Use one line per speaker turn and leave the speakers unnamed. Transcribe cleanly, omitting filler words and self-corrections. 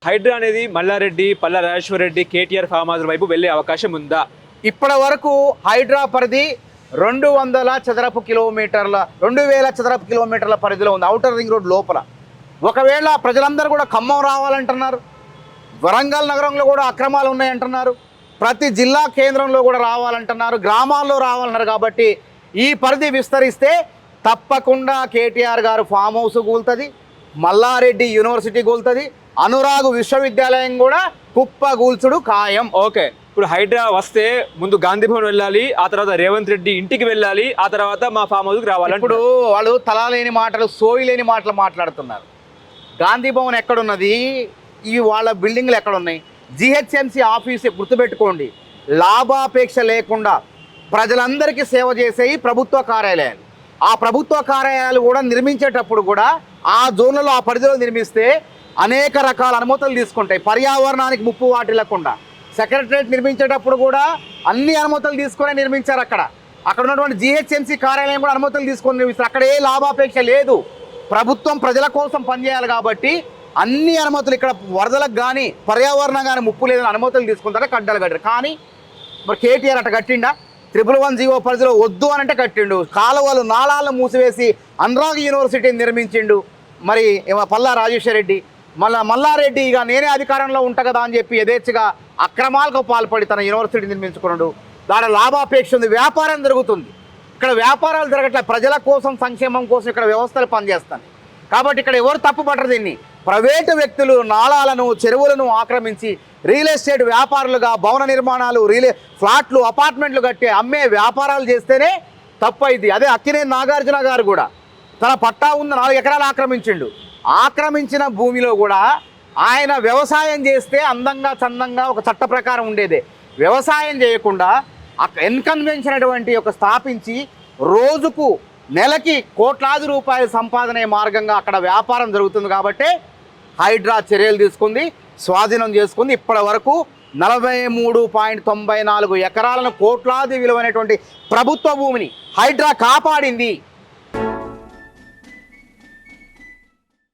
హైడ్రా అనేది Mallareddy, Palla Rajeshwara Reddy, KTR farm house వైపు వెళ్ళే అవకాశం ఉందా?
ఇప్పటి వరకు హైడ్రా పరిధి 200 చదరపు కిలోమీటర్ల 2000 చదరపు కిలోమీటర్ల పరిధిలో ఉంది, ఔటర్ రింగ్ రోడ్ లోపల. ఒకవేళ ప్రజలందరూ కూడా ఖమ్మం రావాలంటున్నారు, వరంగల్ నగరంలో కూడా అక్రమాలు ఉన్నాయంటున్నారు, ప్రతి జిల్లా కేంద్రంలో కూడా రావాలంటున్నారు, గ్రామాల్లో రావాలన్నారు. కాబట్టి ఈ పరిధి విస్తరిస్తే తప్పకుండా కేటీఆర్ గారు ఫామ్ హౌస్ కూలుతుంది, మల్లారెడ్డి యూనివర్సిటీ కూలుతుంది, అనురాగ్ విశ్వవిద్యాలయం కూడా కుప్పగూల్చుడు ఖాయం.
ఓకే, ఇప్పుడు హైడ్రా వస్తే ముందు గాంధీ భవన్ వెళ్ళాలి, ఆ తర్వాత రేవంత్ రెడ్డి ఇంటికి వెళ్ళాలి, ఆ తర్వాత మా ఫామ్ హౌస్కి రావాలి.
ఇప్పుడు వాళ్ళు తలా లేని మాటలు, సోయి లేని మాటలు మాట్లాడుతున్నారు. గాంధీ భవన్ ఎక్కడున్నది, ఇవి వాళ్ళ బిల్డింగ్లు ఎక్కడున్నాయి? జిహెచ్ఎంసీ ఆఫీస్ గుర్తుపెట్టుకోండి, లాభాపేక్ష లేకుండా ప్రజలందరికీ సేవ చేసేవి ప్రభుత్వ కార్యాలయాలు. ఆ ప్రభుత్వ కార్యాలయాలు కూడా నిర్మించేటప్పుడు కూడా ఆ జోన్లలో, ఆ పరిధిలో నిర్మిస్తే అనేక రకాల అనుమతులు తీసుకుంటాయి, పర్యావరణానికి ముప్పు వాటిల్లకుండా. సెక్రటరేట్ నిర్మించేటప్పుడు కూడా అన్ని అనుమతులు తీసుకొని నిర్మించారు. అక్కడ ఉన్నటువంటి జిహెచ్ఎంసీ కార్యాలయం కూడా అనుమతులు తీసుకొని నిర్మిస్తారు. అక్కడ ఏ లాభాపేక్ష లేదు, ప్రభుత్వం ప్రజల కోసం పనిచేయాలి కాబట్టి అన్ని అనుమతులు. ఇక్కడ వరదలకు కానీ పర్యావరణం కానీ ముప్పు లేదని అనుమతులు తీసుకుంటారా, కడ్డలు కట్టారు. కానీ మరి కేటీఆర్ అట్ట కట్టిండా? 111 పరిధిలో వద్దు అని అంటే కట్టిండు. కాలువలు నాళాలను మూసివేసి అనురాగ్ యూనివర్సిటీని నిర్మించిండు. మరి పల్లా రాజేశ్వర రెడ్డి, మల్లారెడ్డి ఇక నేనే అధికారంలో ఉంటా కదా అని చెప్పి యథేచ్ఛగా అక్రమాలకు పాల్పడి తన యూనివర్సిటీ నిర్మించుకున్నాడు. దాని లాభాపేక్ష ఉంది, వ్యాపారం జరుగుతుంది. ఇక్కడ వ్యాపారాలు జరగట్లే, ప్రజల కోసం, సంక్షేమం కోసం ఇక్కడ వ్యవస్థలు పనిచేస్తాయి. కాబట్టి ఇక్కడ ఎవరు తప్పుపట్టరు. దీన్ని ప్రైవేటు వ్యక్తులు నాళాలను, చెరువులను ఆక్రమించి రియల్ ఎస్టేట్ వ్యాపారులుగా భవన నిర్మాణాలు, ఫ్లాట్లు, అపార్ట్మెంట్లు కట్టి అమ్మే వ్యాపారాలు చేస్తేనే తప్పైంది. అదే అక్కినేని నాగార్జున గారు కూడా తన పట్టా ఉన్న 4 ఎకరాలు ఆక్రమించిండు. ఆక్రమించిన భూమిలో కూడా ఆయన వ్యవసాయం చేస్తే అందంగా చందంగా ఒక చట్ట ప్రకారం ఉండేదే. వ్యవసాయం చేయకుండా ఎన్కన్వెన్షన్ అటువంటి ఒక స్థాపించి రోజుకు నెలకి కోట్లాది రూపాయల సంపాదనే మార్గంగా అక్కడ వ్యాపారం జరుగుతుంది. కాబట్టి హైడ్రా చర్యలు తీసుకుంది, స్వాధీనం చేసుకుంది. ఇప్పటి వరకు 43.94 ఎకరాలను, కోట్లాది విలువైనటువంటి ప్రభుత్వ భూమిని హైడ్రా కాపాడింది.